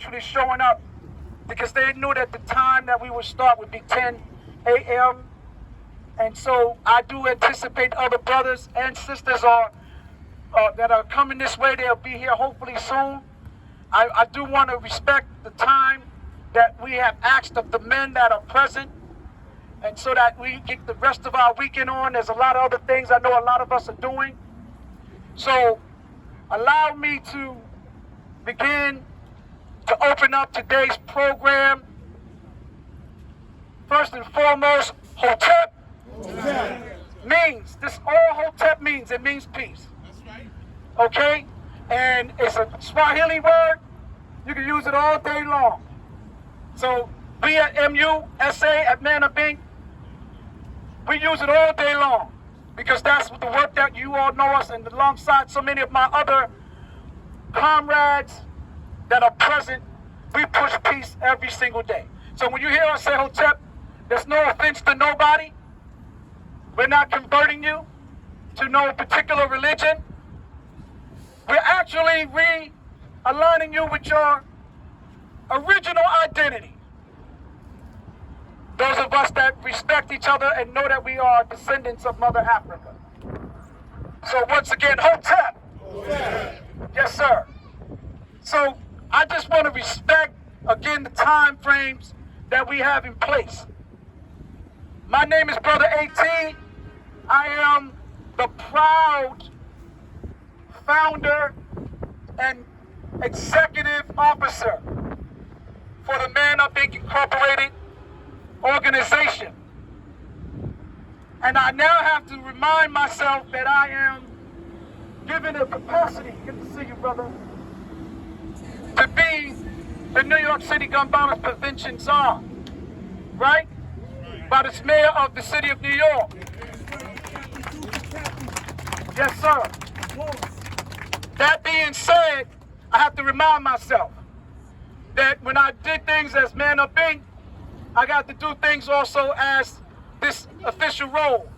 actually showing up because they knew that the time that we would start would be 10 a.m. And so I do anticipate other brothers and sisters that are coming this way. They'll be here hopefully soon. I do want to respect the time that we have asked of the men that are present, and so that we get the rest of our weekend on. There's a lot of other things I know a lot of us are doing. So allow me to begin to open up today's program. First and foremost, Hotep means, this all Hotep means, it means peace. That's right. Okay? And it's a Swahili word. You can use it all day long. So we at MUSA, at Man of Ink, we use it all day long because that's the work that you all know us, and alongside so many of my other comrades that are present, we push peace every single day. So when you hear us say Hotep, there's no offense to nobody. We're not converting you to no particular religion. We're actually realigning you with your original identity. Those of us that respect each other and know that we are descendants of Mother Africa. So once again, Hotep. Yes, sir. So I just want to respect, again, the time frames that we have in place. My name is Brother AT. I am the proud founder and executive officer for the Man of Ink Incorporated organization. And I now have to remind myself that I am given the capacity, good to see you, brother, to be the New York City Gun Violence Prevention Czar, right? By the mayor of the city of New York. Yes, sir. That being said, I have to remind myself that when I did things as Man of Ink, I got to do things also as this official role,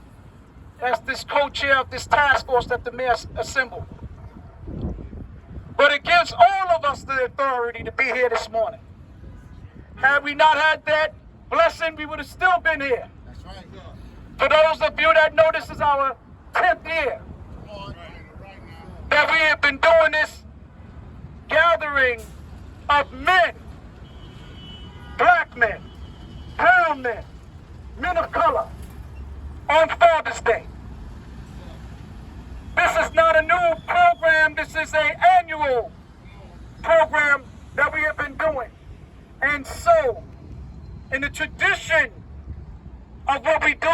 as this co-chair of this task force that the mayor assembled. But it gives all of us the authority to be here this morning. Had we not had that blessing, we would have still been here. That's right. For those of you that know, this is our 10th year that we have been doing this gathering of men, black men, brown men, men of color, on Father's Day. This is not a new program. This is an annual program that we have been doing. And so, in the tradition of what we do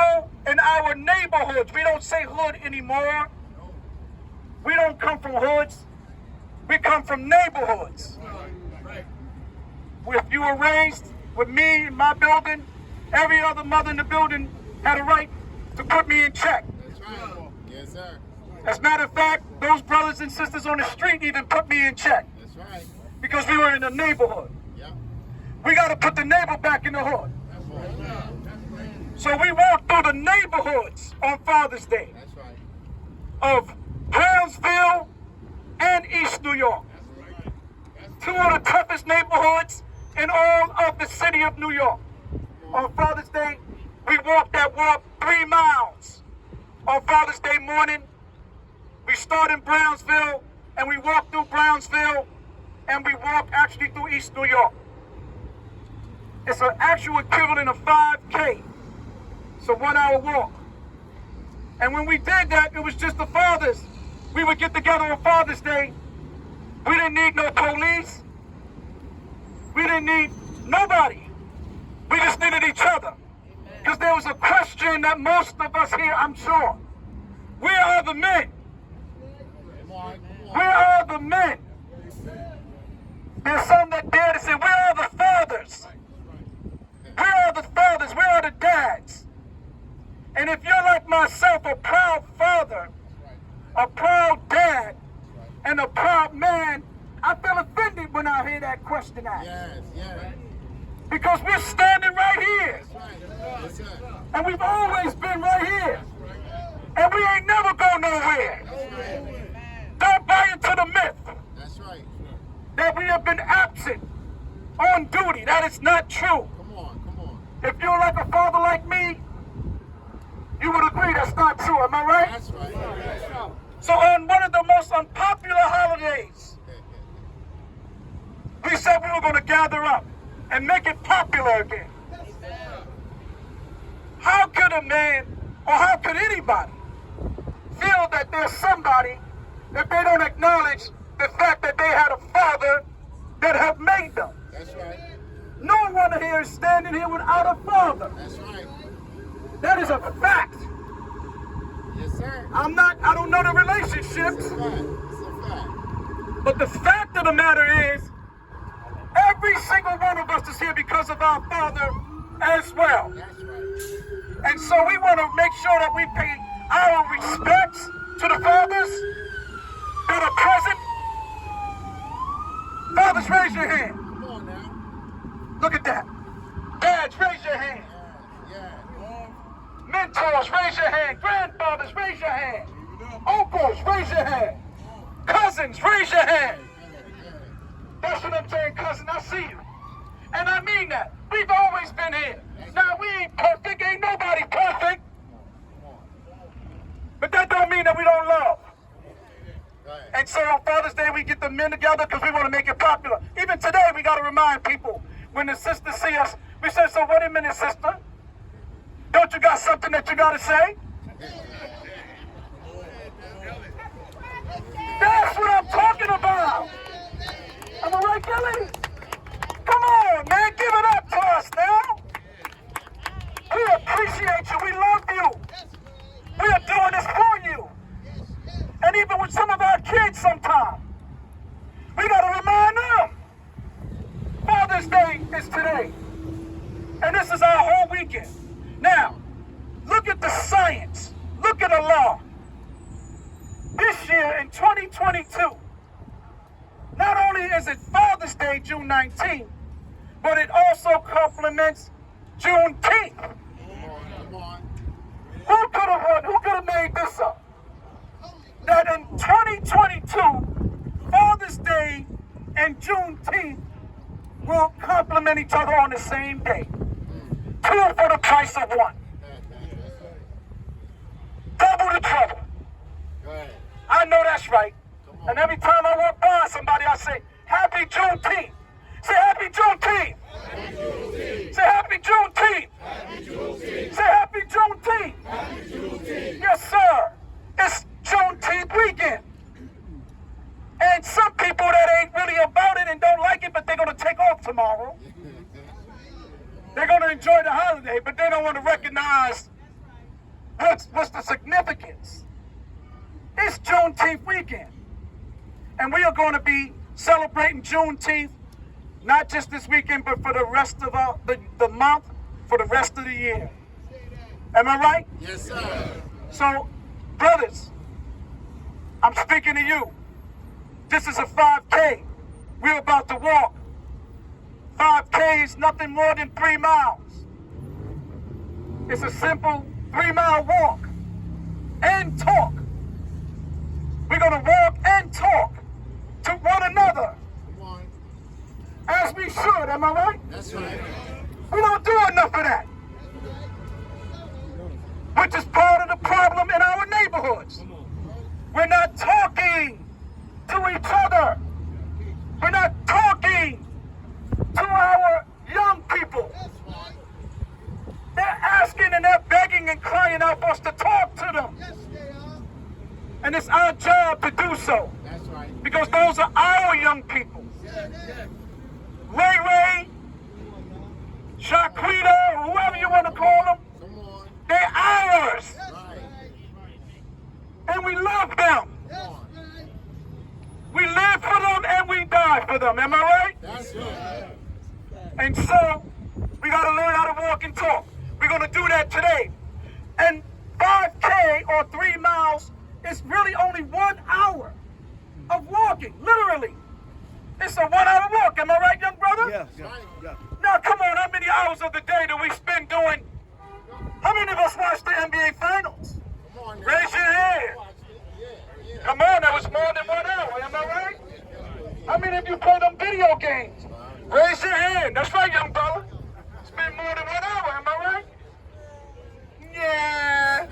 in our neighborhoods, we don't say hood anymore. We don't come from hoods. We come from neighborhoods. If you were raised with me in my building, every other mother in the building had a right to put me in check. That's right. Yes, sir. As a matter of fact, those brothers and sisters on the street even put me in check. That's right. Because we were in the neighborhood. Yep. We got to put the neighbor back in the hood. That's right. So we walk through the neighborhoods on Father's Day. That's right. Of Brownsville and East New York. Two of the toughest neighborhoods in all of the city of New York. On Father's Day, we walked that walk 3 miles. On Father's Day morning, we start in Brownsville, and we walk through Brownsville, and we walk actually through East New York. It's an actual equivalent of 5K. So 1 hour walk. And when we did that, it was just the fathers. We would get together on Father's Day. We didn't need no police. We didn't need nobody. We just needed each other. Because there was a question that most of us here, I'm sure. Where are the men? Where are the men? There's some that dare to say, where are the fathers? Where are the fathers? Where are the dads? And if you're like myself, a proud father, a proud dad, and a proud man, I feel offended when I hear that question asked. Yes, yes. Because we're standing right here. That's right. Yes, sir. And we've always been right here. And we ain't never go nowhere. That's right. Don't buy into the myth That's right. that we have been absent on duty. That is not true. Come on, come on. If you're like a father like me, you would agree that's not true. Am I right? That's right. So on one of the most unpopular holidays, we said we were going to gather up and make it popular again. How could a man, or how could anybody, feel that there's somebody if they don't acknowledge the fact that they had a father that have made them? That's right. No one here is standing here without a father. That's right. That is a fact. Yes, sir. I don't know the relationships, It's a fact. It's a fact. but the fact of the matter is, every single one of us is here because of our father as well. That's right. And so we want to make sure that we pay our respects to the fathers that are present. Fathers, raise your hand. Come on now. Look at that. Dads, raise your hand. Yeah. Mentors, raise your hand. Grandfathers, raise your hand. Uncles, raise your hand. Cousins, raise your hand. That's what I'm saying, cousin. I see you. And I mean that. We've always been here. Now, we ain't perfect. Ain't nobody perfect. But that don't mean that we don't love. Right. And so on Father's Day, we get the men together because we want to make it popular. Even today, we got to remind people, when the sisters see us, we say, so wait a minute, sister. Don't you got something that you got to say? That's what I'm talking about. Am I right, Kelly? Come on, man, give it up to us now. We appreciate you. We love you. We are doing this for you. And even with some of our kids sometimes, we got to remind them. Father's Day is today. And this is our whole weekend. Now, look at the science. Look at the law. This year in 2022, not only is it Father's Day, June 19th, but it also complements Juneteenth. Come on. Who could have made this up? That in 2022, Father's Day and Juneteenth will complement each other on the same day. Two for the price of one. Double the trouble. Go ahead. I know that's right. Come on. And every time I walk by somebody, I say, Happy Juneteenth. Say Happy Juneteenth. Happy Juneteenth. Say Happy Juneteenth. Happy Juneteenth. Say Happy Juneteenth. Happy Juneteenth. Yes, sir. It's Juneteenth weekend. And some people that ain't really about it and don't like it, but they're going to take off tomorrow. They're going to enjoy the holiday, but they don't want to recognize what's the significance. It's Juneteenth weekend. And we are going to be celebrating Juneteenth, not just this weekend, but for the rest of the month, for the rest of the year. Am I right? Yes, sir. So, brothers, I'm speaking to you. This is a 5K. We're about to walk. 5K is nothing more than 3 miles. It's a simple 3-mile walk and talk. We're going to walk and talk to one another, Come on. as we should. Am I right? That's right. We don't do enough of that, which is part of the problem in our neighborhoods. We're not talking to each other. We're not talking to our young people. They're asking and they're begging and crying out for us to talk to them. And it's our job to do so, That's right. because those are our young people. Ray Ray, Shaquita, whoever you want to call them, Come on. they're ours. Right. And we love them. Come on. We live for them and we die for them. Am I right? That's right. And so, we got to learn how to walk and talk. We're going to do that today. And 5K or 3 miles is really only 1 hour of walking, literally. It's a 1 hour walk. Am I right, young brother? Right. Now, come on, how many hours of the day do we spend doing? How many of us watch the NBA Finals? Come on now. Raise your hand. Yeah. Come on, that was more than 1 hour. Am I right? How many of you play them video games? Raise your hand. That's right, young brother. It's been more than 1 hour, am I right? Yeah.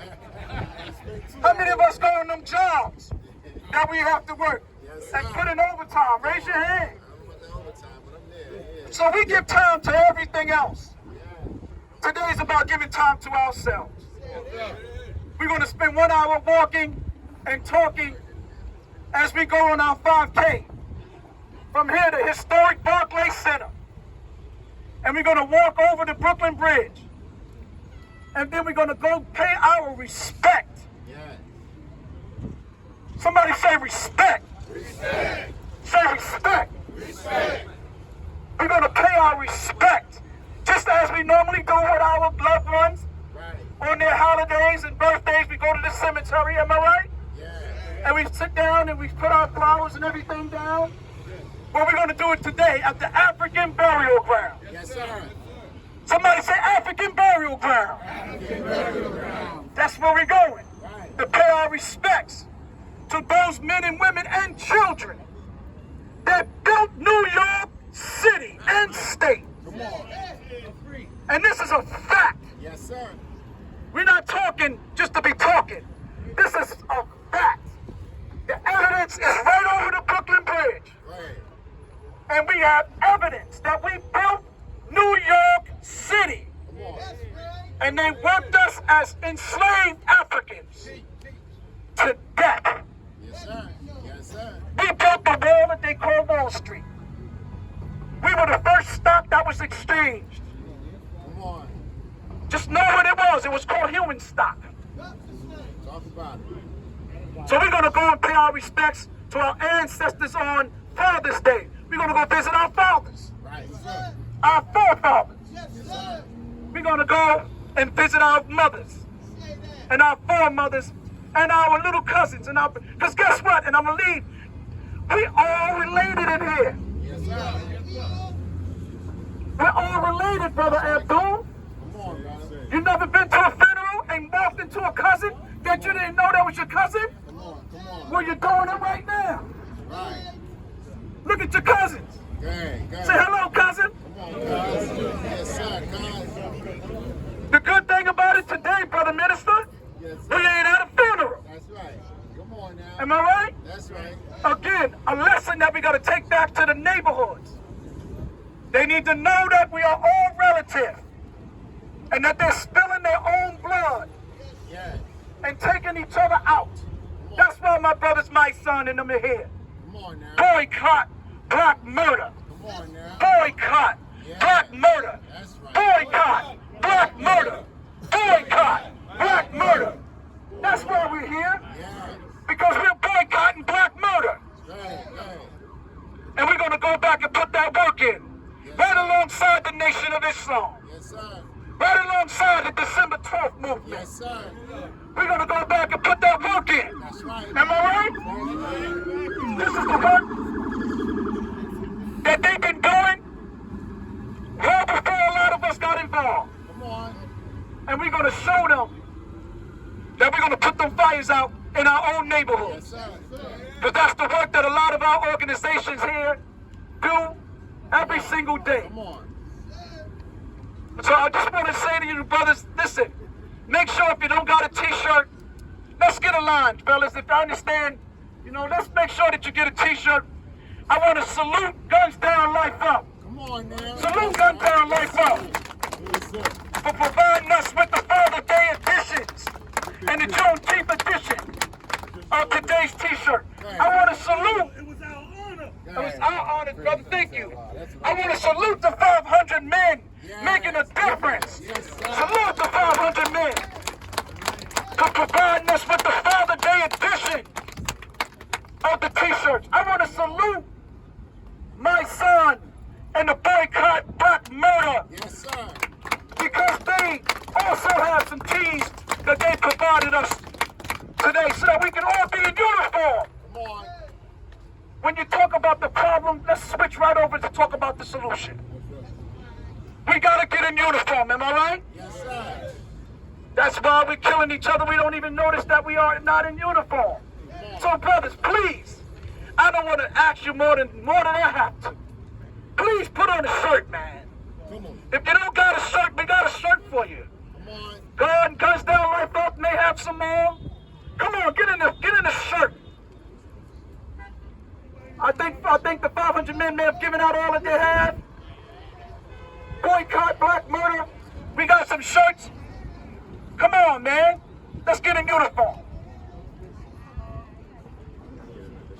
How many of us go on them jobs that we have to work and put in overtime? Raise your hand. So we give time to everything else. Today's about giving time to ourselves. We're going to spend 1 hour walking and talking as we go on our 5K from here to historic Barclays Center. And we're going to walk over the Brooklyn Bridge. And then we're going to go pay our respect. Somebody say respect. Respect. Say respect. Respect. We're going to pay our respect, just as we normally do with our loved ones. Right. On their holidays and birthdays, we go to the cemetery, am I right? Yeah. And we sit down and we put our flowers and everything down. Well, we're going to do it today at the African Burial Ground. Yes, sir. Somebody say African Burial Ground. African Burial Ground. That's where we're going. Right. To pay our respects to those men and women and children that built New York City and state. Come on. And this is a fact. Yes, sir. We're not talking just to be talking. This is a fact. The evidence is right over the Brooklyn Bridge. Right. And we have evidence that we built New York City. Come on. And they worked us as enslaved Africans to death. Yes, sir. Yes, sir. We built the wall that they call Wall Street. We were the first stock that was exchanged. Come on. Just know what it was. It was called human stock. Talk about it. So we're going to go and pay our respects to our ancestors on Father's Day. We're going to go visit our fathers, Right. Sir. our forefathers. Yes, sir. We're going to go and visit our mothers and our foremothers and our little cousins. And because guess what? And I'm going to leave. We all related in here. Yes, sir. We're all related, Brother Abdul. Come on, brother. You never been to a funeral and walked into a cousin that you didn't know that was your cousin? Come on. Come on. Well, you're doing it right now. Right. Look at your cousins. Good. Good. Say hello, cousin. Come on, guys. Yes, sir. Guys. The good thing about it today, Brother Minister, Yes, we sir. ain't at a funeral. That's right. Come on now. Am I right? That's right. Again, a lesson that we got to take back to the neighborhoods. They need to know that we are all relative and that they're spilling their own blood Yeah. and taking each other out. That's why my brother's my son and them are here. Come on now. Boycott black murder. Come on now. Boycott black murder. That's right. Boycott black murder. Boycott black murder. That's why we're here. Yeah. Because we're boycotting black murder. Good. Good. And we're going to go back and put that work in. Right alongside the Nation of Islam. Yes, sir. Right alongside the December 12th movement. Yes, sir. We're going to go back and put that work in. That's right. Am I right? This is the work that they've been doing well before a lot of us got involved. Come on. And we're going to show them that we're going to put them fires out in our own neighborhoods. Yes, sir. But that's the work that a lot of our organizations here do every single day. Come on. So I just want to say to you, brothers, listen, make sure if you don't got a t-shirt, let's get aligned, fellas. If I understand, let's make sure that you get a t-shirt. I want to salute Guns Down Life Up. Come on now. Salute Guns Down Life Up Yes, sir. for providing us with the Father Day editions and the Juneteenth edition of today's t-shirt. I want to salute. It was our honor. It was our honor, brother. Thank you. I want to salute the 500 men making a difference. Salute the 500 men for providing us with the Father Day edition of the t-shirts. I want to salute my son and the Boycott Black Murder Yes, sir. because they also have some tees that they provided us today so that we can all be in uniform. Come on. When you talk about the problem, let's switch right over to talk about the solution. We gotta get in uniform, am I right? Yes, sir. That's why we're killing each other. We don't even notice that we are not in uniform. So brothers, please, I don't want to ask you more than I have to. please put on a shirt, man. Come on. If you don't got a shirt, we got a shirt for you. Come on. God, Guns Down Life Up may have some more. Come on, get in the shirt. I think the 500 men may have given out all that they have. Boycott black murder. We got some shirts. Come on, man. Let's get in uniform.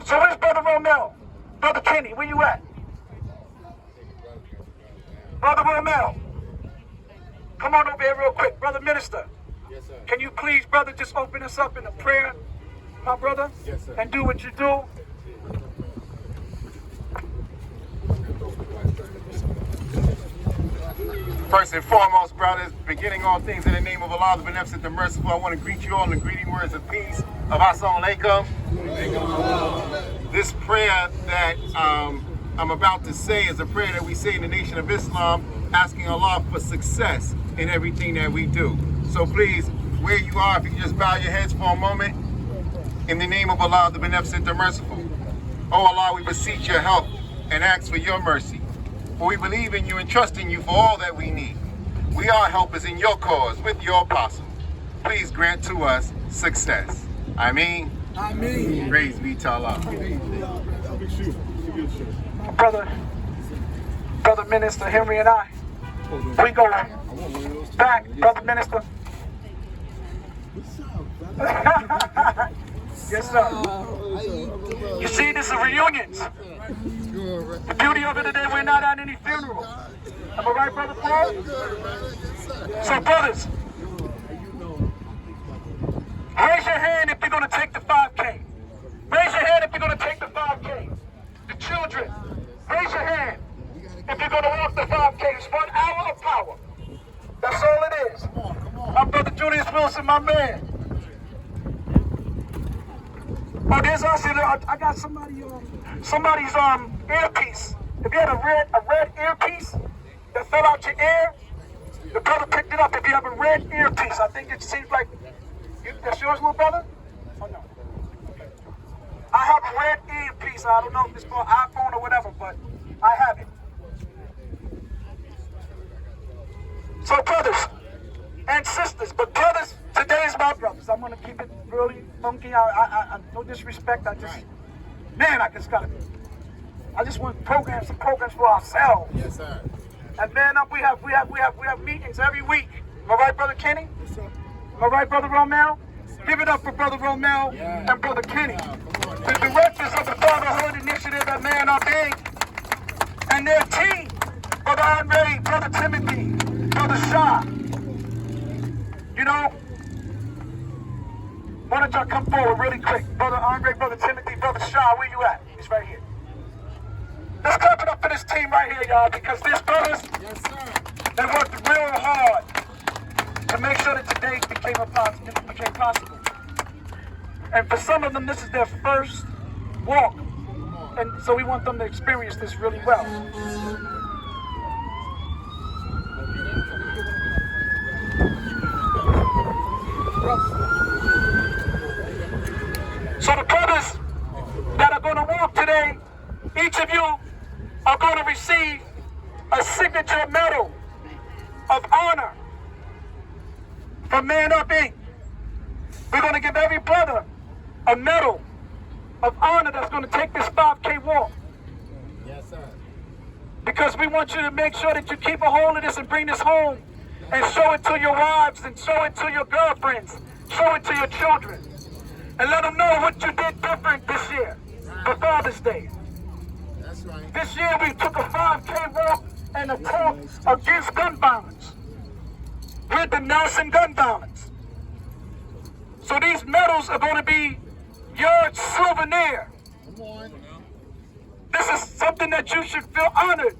So where's Brother Romel? Brother Kenny, where you at? Brother Romel. Come on over here real quick. Brother Minister. Yes, sir. Can you please, brother, just open us up in a prayer, my brother? Yes, sir. And do what you do. First and foremost, brothers, beginning all things in the name of Allah, the Beneficent, the Merciful, I want to greet you all in the greeting words of peace of Assalamu alaikum. This prayer that I'm about to say is a prayer that we say in the Nation of Islam, asking Allah for success in everything that we do. So please, where you are, if you can just bow your heads for a moment, in the name of Allah, the Beneficent, the Merciful. Oh Allah, we beseech your help and ask for your mercy. For we believe in you and trust in you for all that we need. We are helpers in your cause with your apostle. Please grant to us success. Ameen. Ameen. Praise be to Allah. Brother Minister Henry and I, we go back, Brother Minister. Yes, sir. You see, this is reunions. The beauty of it today, we're not at any funeral. Am I right, Brother Paul? So, brothers, raise your hand if you're going to take the 5K. Raise your hand if you're going to take the 5K. The children, raise your hand if you're going to walk the 5K. It's 1 hour of power. That's all it is. My brother Julius Wilson, my man. Oh, there's also, I got somebody's earpiece. If you had a red earpiece that fell out your ear, the brother picked it up. If you have a red earpiece, I think it seems like that's yours, little brother? Oh no. Okay. I have a red earpiece. I don't know if it's for iPhone or whatever, but I have it. So brothers and sisters, but brothers, today is my brothers. I'm gonna keep it really funky. I no disrespect. I just want some programs for ourselves. Yes, sir. And man up, we have meetings every week. Am I right, Brother Kenny? Yes, sir. Am I right, Brother Romel? Give it up for Brother Romel and Brother Kenny, the directors of the Fatherhood Initiative at Man Up Inc. and their team, Brother Andre, Brother Timothy, Brother Shah. You know, why don't y'all come forward really quick? Brother Andre, Brother Timothy, Brother Shah, where you at? He's right here. Let's clap it up for this team right here, y'all, because these brothers, Yes, sir. they worked real hard to make sure that today became possible. And for some of them, this is their first walk. And so we want them to experience this really well. So the brothers that are going to walk today, each of you are going to receive a signature medal of honor from Man Up Inc. We're going to give every brother a medal of honor that's going to take this 5K walk. Yes, sir. Because we want you to make sure that you keep a hold of this and bring this home and show it to your wives and show it to your girlfriends, show it to your children, and let them know what you did different this year for Father's Day. That's right. This year we took a 5K walk and a talk against gun violence. We're denouncing gun violence. So these medals are going to be your souvenir. Come on. This is something that you should feel honored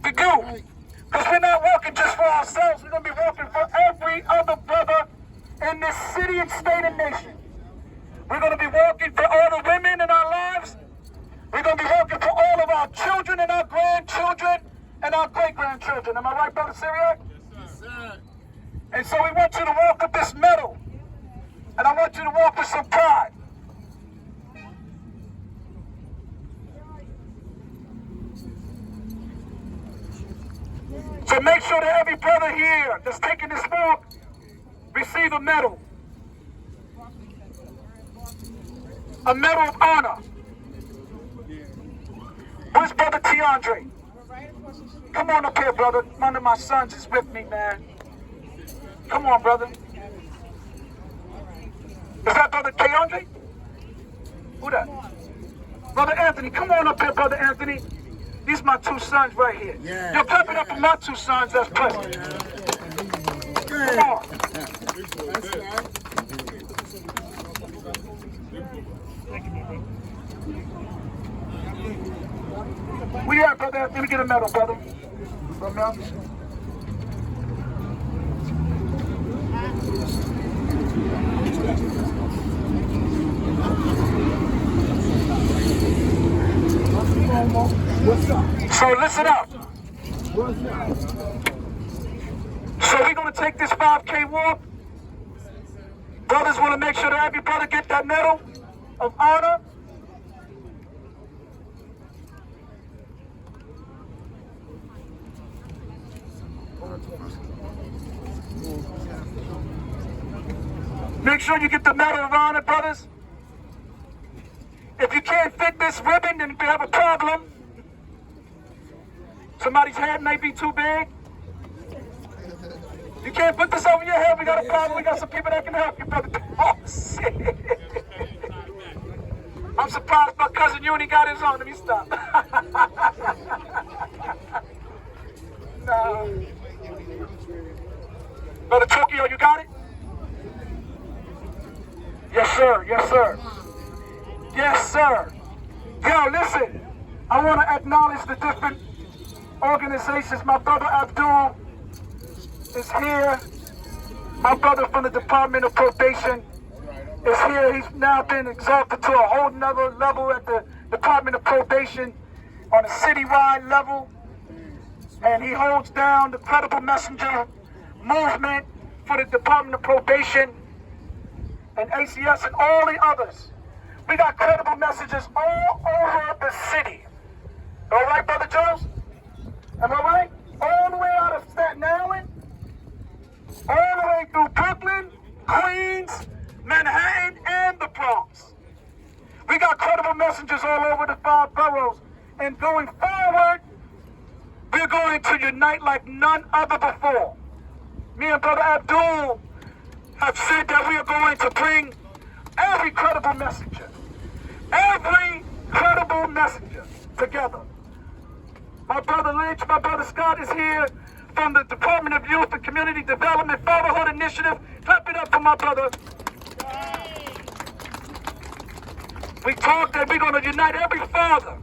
to do. Because we're not walking just for ourselves. We're going to be walking for every other brother in this city and state and nation. We're going to be walking for all the women in our lives. We're going to be walking for all of our children and our grandchildren and our great-grandchildren. Am I right, Brother Syriac? Yes, sir. And so we want you to walk with this medal. And I want you to walk with some pride. that's taking this walk receive a medal. A medal of honor. Where's Brother Tiandre? Come on up here, brother. One of my sons is with me, man. Come on, brother. Is that Brother Tiandre? Who that? Brother Anthony, come on up here, Brother Anthony. These my two sons right here. Yeah, You're clapping up for my two sons that's present. Come on. That's right. Where you at, Brother Anthony? Let me get a medal, brother. Brother. So listen up. So we're going to take this 5K walk. Brothers want to make sure that every brother get that medal of honor. Make sure you get the medal of honor, brothers. If you can't fit this ribbon, then you have a problem. Somebody's head may be too big. You can't put this over your head. We got a problem. We got some people that can help you, brother. Oh, shit. I'm surprised my cousin Uni got his on. Let me stop. No. Brother Tokyo, you got it? Yes, sir. Yes, sir. Yes, sir. Yo, listen. I want to acknowledge the different organizations. My brother Abdul is here. My brother from the Department of Probation is here. He's now been exalted to a whole nother level at the Department of Probation on a citywide level. And he holds down the Credible Messenger movement for the Department of Probation and ACS and all the others. We got credible messages all over the city. All right, Brother Jones? Am I right? All the way out of Staten Island, all the way through Brooklyn, Queens, Manhattan, and the Bronx. We got credible messengers all over the 5 boroughs. And going forward, we're going to unite like none other before. Me and Brother Abdul have said that we are going to bring every credible messenger together. My brother Lynch, my brother Scott is here from the Department of Youth and Community Development Fatherhood Initiative. Clap it up for my brother. We talked that we're going to unite every father.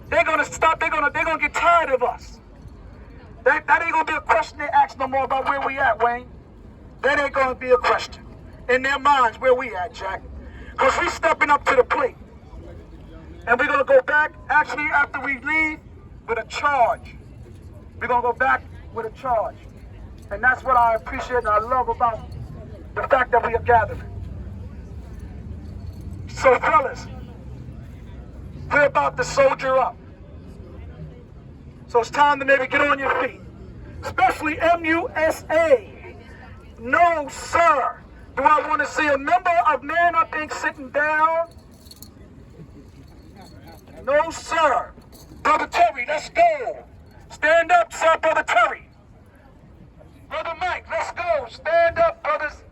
They're going to stop, they're going to get tired of us. That ain't going to be a question they ask no more about where we at, Wayne. That ain't going to be a question in their minds where we at, Jack. Because we stepping up to the plate. And we're going to go back, actually, after we leave, with a charge. We're going to go back with a charge. And that's what I appreciate and I love about the fact that we are gathering. So, fellas, we're about to soldier up. So it's time to maybe get on your feet. Especially MUSA. No, sir. Do I want to see a member of Man Up Inc. sitting down? No, sir. Brother Terry, let's go. Stand up, sir, Brother Terry. Brother Mike, let's go. Stand up, brothers.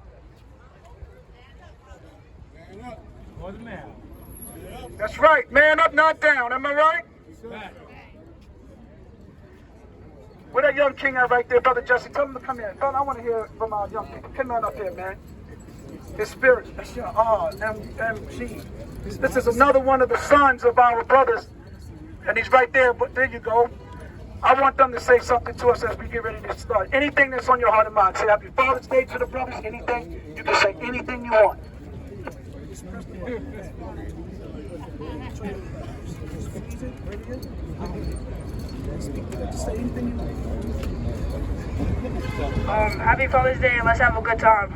That's right. Man up, not down. Am I right? Where that young king at right there, Brother Jesse? Tell him to come in. Brother, I want to hear from our young king. Come on up here, man. His spirit. That's your MG. This is another one of the sons of our brothers. And he's right there, but there you go. I want them to say something to us as we get ready to start. Anything that's on your heart and mind. Say Happy Father's Day to the brothers. Anything. You can say anything you want. Happy Father's Day and let's have a good time.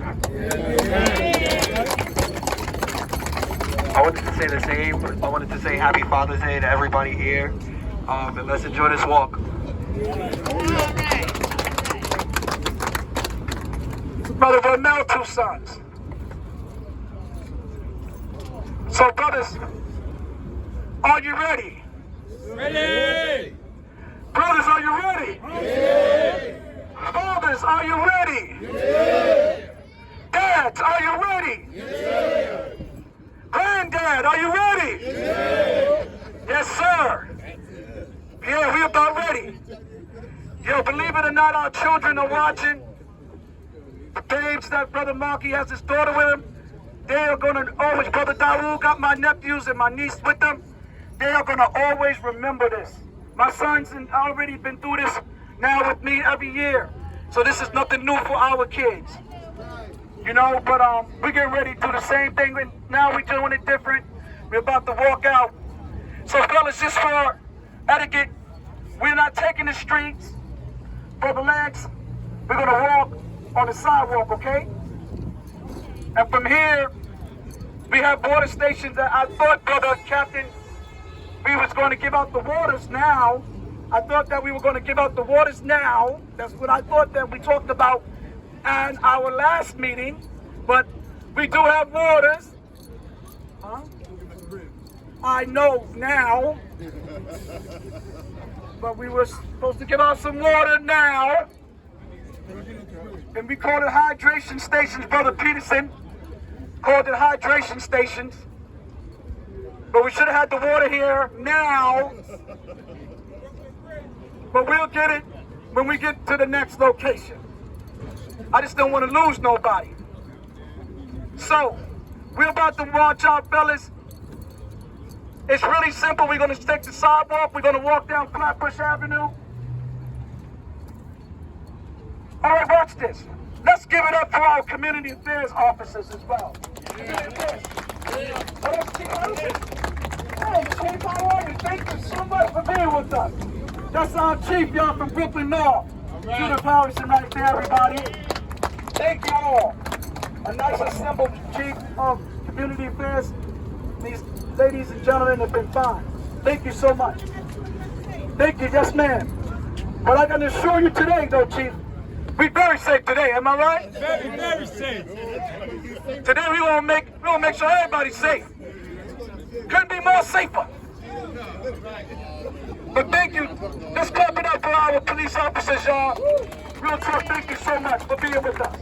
I wanted to say the same. I wanted to say Happy Father's Day to everybody here. And let's enjoy this walk. Brother Vernell, 2 sons. So, brothers, are you ready? Ready! Brothers, are you ready? Ready! Fathers, are you ready? Ready! Dads, are you ready? Ready! Granddad, are you ready? Ready! Yes, sir. Yeah, we about ready. Yo, believe it or not, our children are watching. The babes that Brother Marky has his daughter with him, they are going to always, Brother Dawood got my nephews and my niece with them. They are going to always remember this. My son's already been through this now with me every year. So this is nothing new for our kids. You know, but we're getting ready to do the same thing. Now we're doing it different. We're about to walk out. So fellas, just for etiquette, we're not taking the streets. Brother Lance, we're going to walk on the sidewalk, okay? And from here, we have water stations that I thought, Brother Captain, we was going to give out the waters now. I thought that we were going to give out the waters now. That's what I thought that we talked about in our last meeting. But we do have waters. Huh? I know now. But we were supposed to give out some water now. And we called it hydration stations. Brother Peterson called it hydration stations. But we should have had the water here now. But we'll get it when we get to the next location. I just don't want to lose nobody. So, we're about to march out, fellas. It's really simple. We're going to take the sidewalk. We're going to walk down Flatbush Avenue. All right, watch this. Let's give it up for our community affairs officers as well. Hey, Chief, how are you? Thank you so much for being with us. That's our chief, y'all, from Brooklyn North. Judith Harrison right there, everybody. Thank you all. A nice assembled chief of community affairs. These ladies and gentlemen have been fine. Thank you so much. Thank you, yes ma'am. But I can assure you today, though, Chief, we're very safe today, am I right? Very, very safe. Today we gonna make sure everybody's safe. Couldn't be more safer. But thank you. Let's clap it up for our police officers, y'all. Real talk, thank you so much for being with us.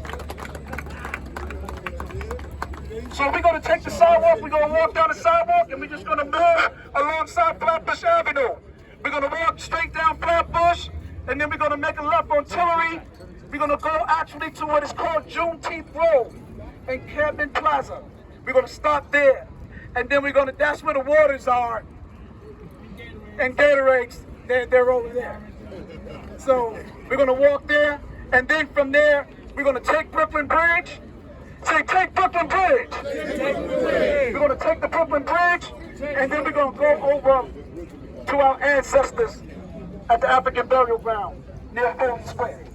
So we're gonna take the sidewalk, we're gonna walk down the sidewalk, and we're just gonna move alongside Flatbush Avenue. We're gonna walk straight down Flatbush, and then we're gonna make a left on Tillery. We're gonna go actually to what is called Juneteenth Road and Camden Plaza. We're gonna stop there. And then that's where the waters are. And Gatorades, they're over there. So we're gonna walk there, and then from there, we're gonna take Brooklyn Bridge. Say, take Brooklyn Bridge. We're gonna take the Brooklyn Bridge, and then we're gonna go over to our ancestors at the African Burial Ground near Foley Square.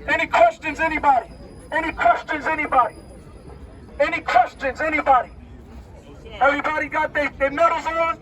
Any questions, anybody? Any questions, anybody? Any questions, anybody? Everybody got their medals on?